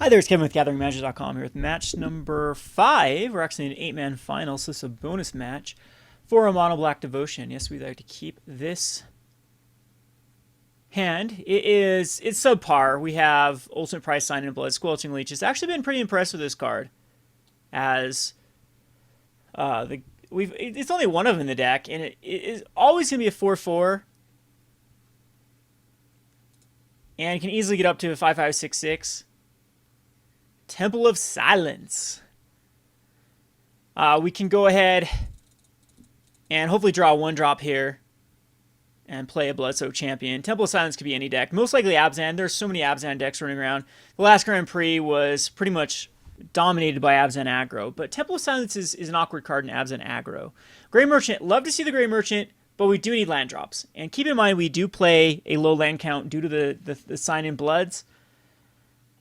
Hi there, it's Kevin with GatheringMagic.com here with match number 5. We're actually in an 8-man final, so this is a bonus match for a Mono Black Devotion. Yes, we like to keep this hand. It's subpar. We have Ultimate Price Sign and Blood, Squelching Leeches. Actually been pretty impressed with this card, as it's only one of them in the deck, and it is always going to be a 4/4, and can easily get up to a 5/5/6/6. Temple of Silence. We can go ahead and hopefully draw a 1-drop here and play a Bloodsoaked Champion. Temple of Silence could be any deck. Most likely Abzan. There's so many Abzan decks running around. The last Grand Prix was pretty much dominated by Abzan aggro, but Temple of Silence is an awkward card in Abzan aggro. Grey Merchant. Love to see the Grey Merchant, but we do need land drops. And keep in mind, we do play a low land count due to the Sign in Bloods.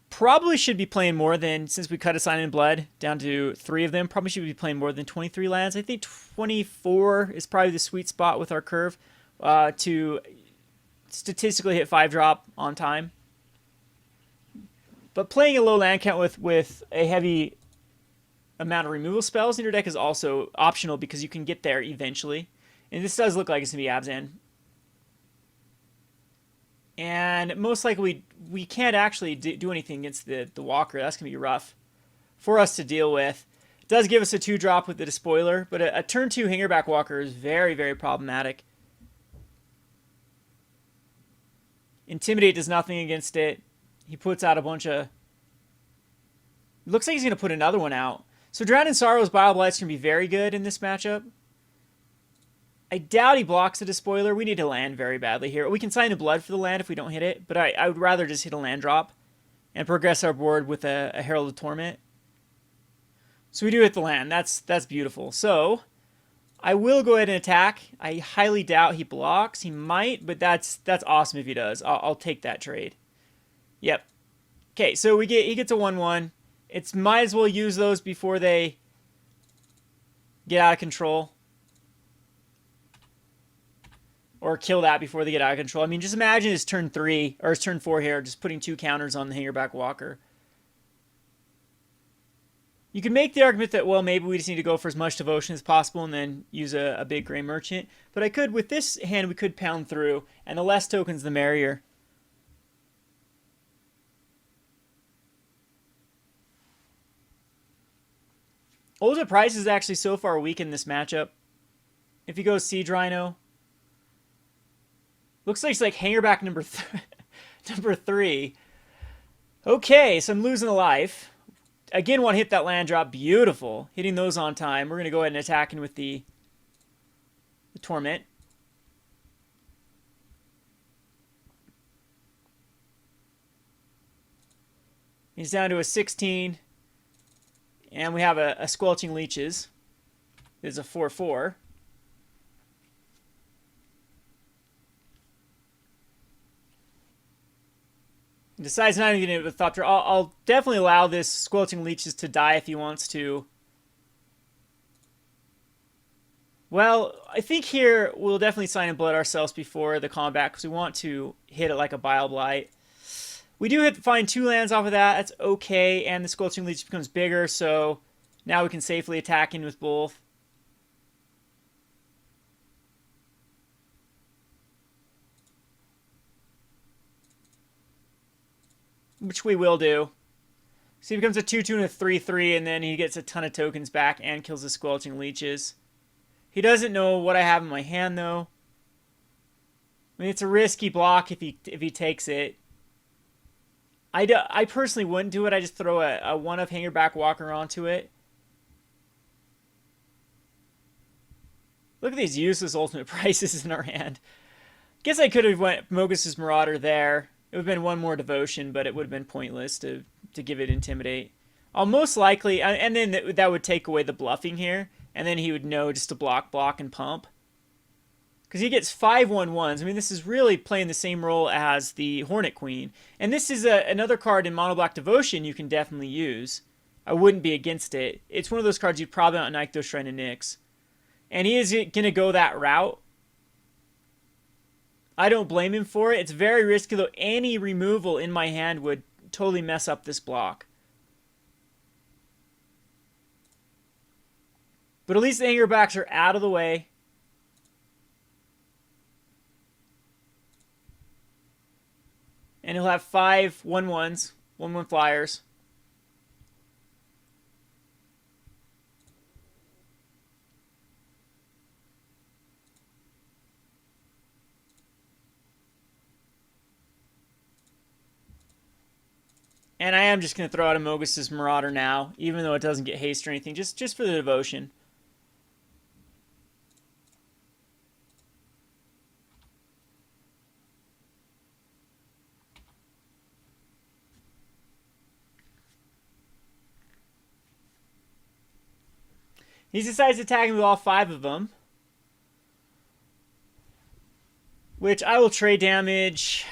Probably should be playing more than, since we cut a Sign in Blood down to 3 of them, probably should be playing more than 23 lands. I think 24 is probably the sweet spot with our curve to statistically hit 5-drop on time. But playing a low land count with a heavy amount of removal spells in your deck is also optional because you can get there eventually. And this does look like it's going to be Abzan. And most likely we can't actually do anything against the Walker. That's going to be rough for us to deal with. It does give us a 2-drop with the Despoiler, but a turn 2 Hangarback Walker is very, very problematic. Intimidate does nothing against it. He puts out a bunch of... Looks like he's going to put another one out. So Drown in Sorrow's Bile Blight's going to be very good in this matchup. I doubt he blocks the Despoiler. We need to land very badly here. We can sign a Blood for the land if we don't hit it, but I would rather just hit a land drop and progress our board with a Herald of Torment. So we do hit the land. That's beautiful. So I will go ahead and attack. I highly doubt he blocks. He might, but that's awesome if he does. I'll take that trade. Yep. Okay, so he gets a 1/1. It's might as well use those before they get out of control. Or kill that before they get out of control. I mean, just imagine his turn 3, or his turn 4 here, just putting 2 counters on the Hangarback Walker. You can make the argument that, well, maybe we just need to go for as much devotion as possible and then use a big Grey Merchant. But I could, with this hand, we could pound through, and the less tokens, the merrier. Ultimate Price is actually so far weak in this matchup. If he goes Siege Rhino... Looks like it's like Hangarback number 3. Okay, so I'm losing a life. Again, want to hit that land drop. Beautiful. Hitting those on time. We're going to go ahead and attack in with the Torment. He's down to a 16. And we have a Squelching Leeches. It's a 4/4. Decides not even to Thopter. I'll definitely allow this Squelching Leeches to die if he wants to. Well, I think here we'll definitely sign in Blood ourselves before the combat because we want to hit it like a Bile Blight. We do find 2 lands off of that. That's okay, and the Squelching Leech becomes bigger, so now we can safely attack in with both. Which we will do. So he becomes a 2/2 and a 3/3, and then he gets a ton of tokens back and kills the Squelching Leeches. He doesn't know what I have in my hand, though. I mean, it's a risky block if he takes it. I personally wouldn't do it. I just throw a 1 of Hangarback Walker onto it. Look at these useless ultimate prices in our hand. Guess I could have went Mogis' Marauder there. It would have been 1 more devotion, but it would have been pointless to give it Intimidate. I'll most likely... And then that would take away the bluffing here. And then he would know just to block, and pump. Because he gets 5 1/1s. I mean, this is really playing the same role as the Hornet Queen. And this is another card in Mono Black Devotion you can definitely use. I wouldn't be against it. It's one of those cards you'd probably not Nighthowler Shrine of Nyx. And he is going to go that route. I don't blame him for it. It's very risky, though. Any removal in my hand would totally mess up this block. But at least the Hangarbacks are out of the way. And he'll have 5 1/1s, 1/1 flyers. And I am just going to throw out a Mogis' Marauder now, even though it doesn't get haste or anything, just for the devotion. He decides to attack me with all 5 of them. Which I will trade damage.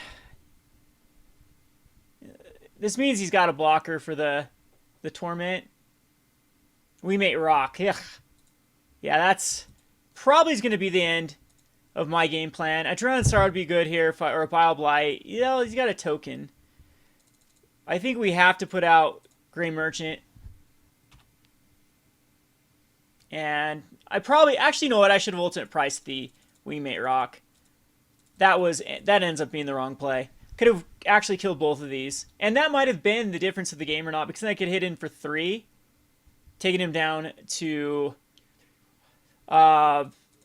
This means he's got a blocker for the Torment. We mate rock. Ugh. Yeah, that's probably going to be the end of my game plan. A Drowned Sorrow would be good here, or a Bile Blight. You know, he's got a token. I think we have to put out Grey Merchant. And I probably... Actually, you know what? I should have ultimate priced the Wingmate Rock. That ends up being the wrong play. Could have actually killed both of these. And that might have been the difference of the game or not, because then I could hit in for 3, taking him down to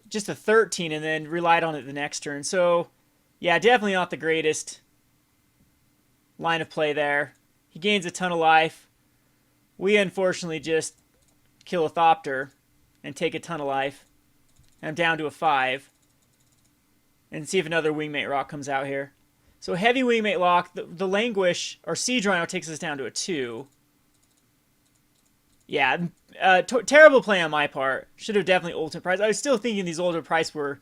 just a 13, and then relied on it the next turn. So, yeah, definitely not the greatest line of play there. He gains a ton of life. We unfortunately just kill a Thopter and take a ton of life. I'm down to a 5. And see if another Wingmate Rock comes out here. So heavy Wingmate Lock. The Lanquish, or Siege Rhino, takes us down to a 2. Yeah, terrible play on my part. Should have definitely ultimate price. I was still thinking these ultimate price were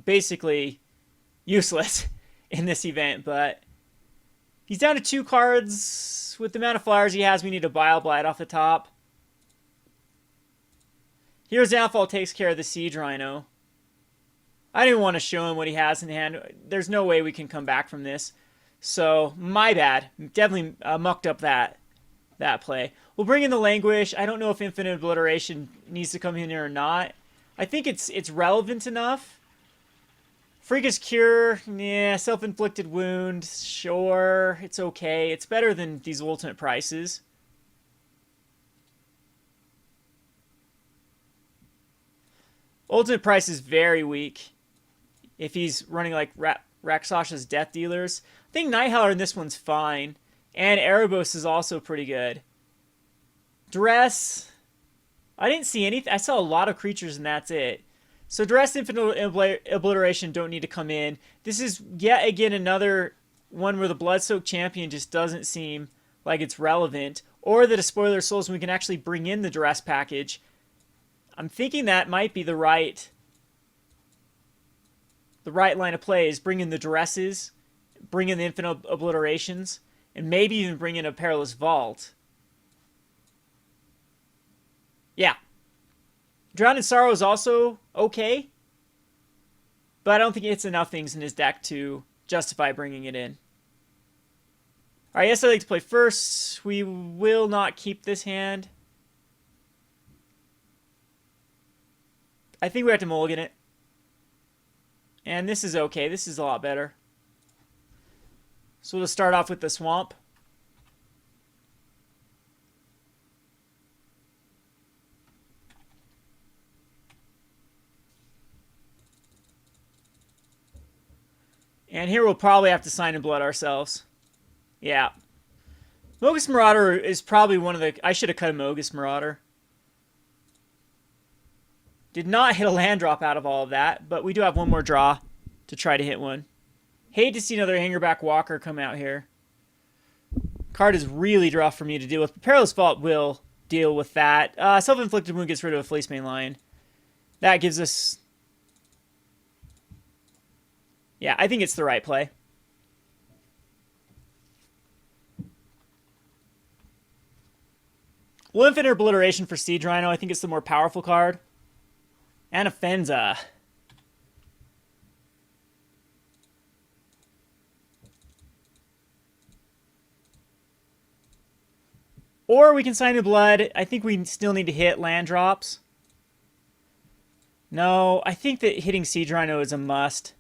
basically useless in this event, but he's down to 2 cards. With the amount of flyers he has, we need a Bile Blight off the top. Hero's Downfall takes care of the Siege Rhino. I didn't want to show him what he has in hand. There's no way we can come back from this. So, my bad. Definitely mucked up that play. We'll bring in the Lanquish. I don't know if Infinite Obliteration needs to come in here or not. I think it's relevant enough. Pharika's Cure, yeah. Self-Inflicted Wound, sure. It's okay. It's better than these ultimate prices. Ultimate price is very weak. If he's running like Rakshas's Death Dealers. I think Nighthowler in this one's fine. And Erebos is also pretty good. Duress. I didn't see anything. I saw a lot of creatures and that's it. So Duress, Infinite Obliteration don't need to come in. This is yet again another one where the Bloodsoaked Champion just doesn't seem like it's relevant. Or the Despoiler of Souls when we can actually bring in the Duress package. I'm thinking that might be the right line of play is bring in the Duresses, bring in the Infinite Obliterations, and maybe even bring in a Perilous Vault. Yeah. Drowned in Sorrow is also okay, but I don't think it's enough things in his deck to justify bringing it in. Alright, yes, I'd like to play first. We will not keep this hand. I think we have to mulligan it. And this is okay. This is a lot better. So we'll start off with the Swamp. And here we'll probably have to Sign in Blood ourselves. Yeah. Mogis Marauder is probably one of the... I should have cut a Mogis Marauder. Did not hit a land drop out of all of that, but we do have one more draw to try to hit one. Hate to see another Hangarback Walker come out here. Card is really rough for me to deal with. But Perilous Vault will deal with that. Self-Inflicted Wound gets rid of a Fleece Mane Lion. That gives us... Yeah, I think it's the right play. Well, Infinite Obliteration for Siege Rhino. I think it's the more powerful card. And a Fenza. Or we can Sign in Blood. I think we still need to hit land drops. No, I think that hitting Siege Rhino is a must.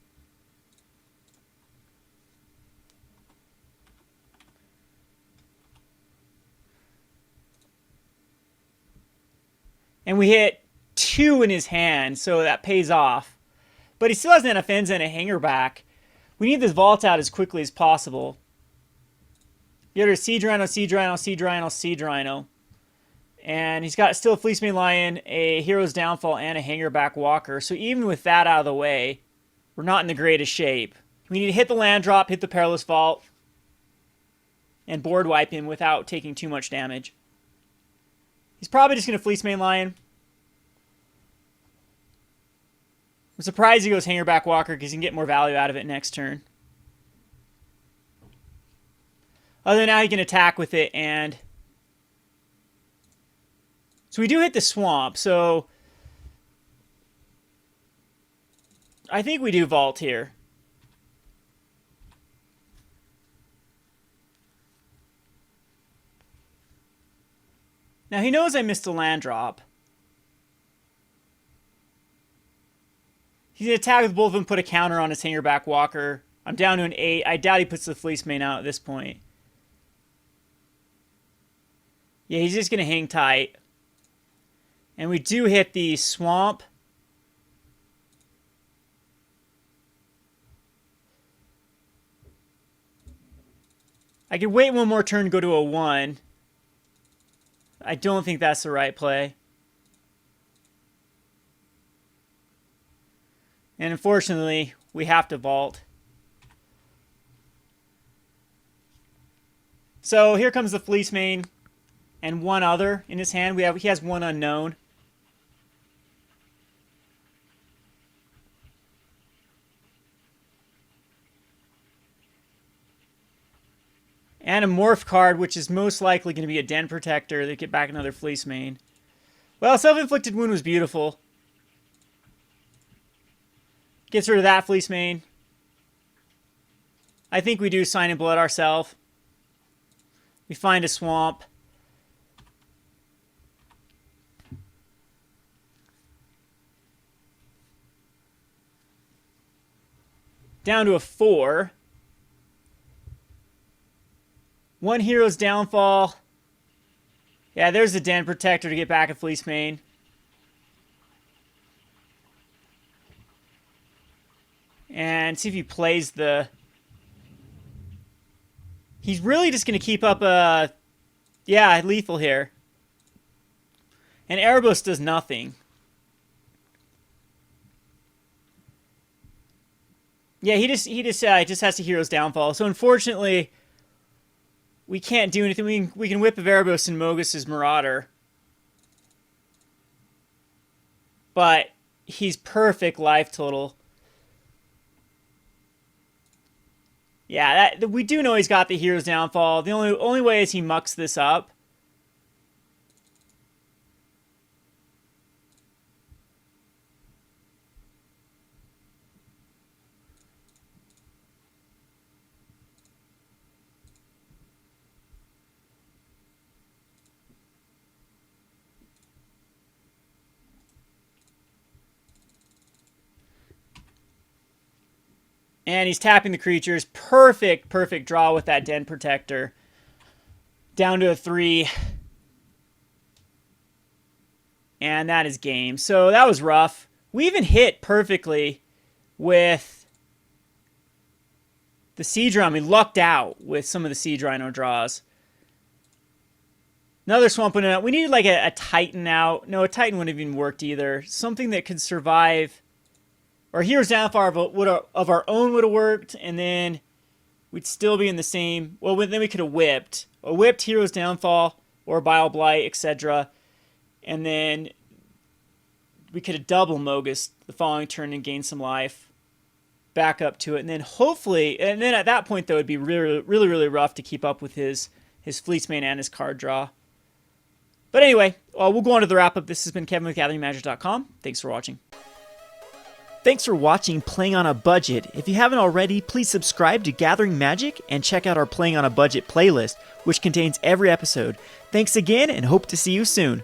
And we hit 2 in his hand, so that pays off. But he still has an Offense and a Hangarback. We need this Vault out as quickly as possible. Get rid of Siege Rhino, Siege Rhino, Siege Rhino, Siege Rhino. And he's got still a Fleecemane Lion, a Hero's Downfall, and a Hangarback Walker. So even with that out of the way, we're not in the greatest shape. We need to hit the land drop, hit the Perilous Vault, and board wipe him without taking too much damage. He's probably just going to Fleecemane Lion. I'm surprised he goes Hangarback Walker because he can get more value out of it next turn. Other than now, he can attack with it, and so we do hit the swamp, so I think we do Vault here. Now, he knows I missed a land drop. He's going to attack with both of them, put a counter on his Hangarback Walker. I'm down to an 8. I doubt he puts the Fleecemane out at this point. Yeah, he's just going to hang tight. And we do hit the swamp. I could wait one more turn to go to a 1. I don't think that's the right play. And unfortunately, we have to Vault. So here comes the Fleecemane and one other in his hand. He has one unknown. And a Morph card, which is most likely going to be a Den Protector to get back another Fleecemane. Well, Self-Inflicted Wound was beautiful. Gets rid of that Fleecemane. I think we do Sign in Blood ourselves. We find a swamp. Down to a 4. One Hero's Downfall. Yeah, there's the Den Protector to get back a Fleecemane. And see if he plays the... He's really just going to keep up a... Yeah, lethal here. And Erebos does nothing. Yeah, he just has to Hero's Downfall. So unfortunately, we can't do anything. We can Whip of Erebos and Mogis' Marauder. But he's perfect life total. Yeah, we do know he's got the Hero's Downfall. The only way is he mucks this up. And he's tapping the creatures. Perfect draw with that Den Protector. Down to a 3. And that is game. So that was rough. We even hit perfectly with the Siege Rhino. We lucked out with some of the Siege Rhino draws. Another Swamp Wind out. We needed like a Titan out. No, a Titan wouldn't have even worked either. Something that could survive... Or Hero's Downfall of our own would have worked, and then we'd still be in the same... Well, then we could have whipped. A whipped Hero's Downfall, or Bile Blight, etc. And then we could have double Mogis the following turn and gain some life. Back up to it, and then hopefully... And then at that point, though, it'd be really rough to keep up with his Fleecemane and his card draw. But anyway, we'll go on to the wrap-up. This has been Kevin with GatheringMagic.com. Thanks for watching. Thanks for watching Playing on a Budget. If you haven't already, please subscribe to Gathering Magic and check out our Playing on a Budget playlist, which contains every episode. Thanks again and hope to see you soon.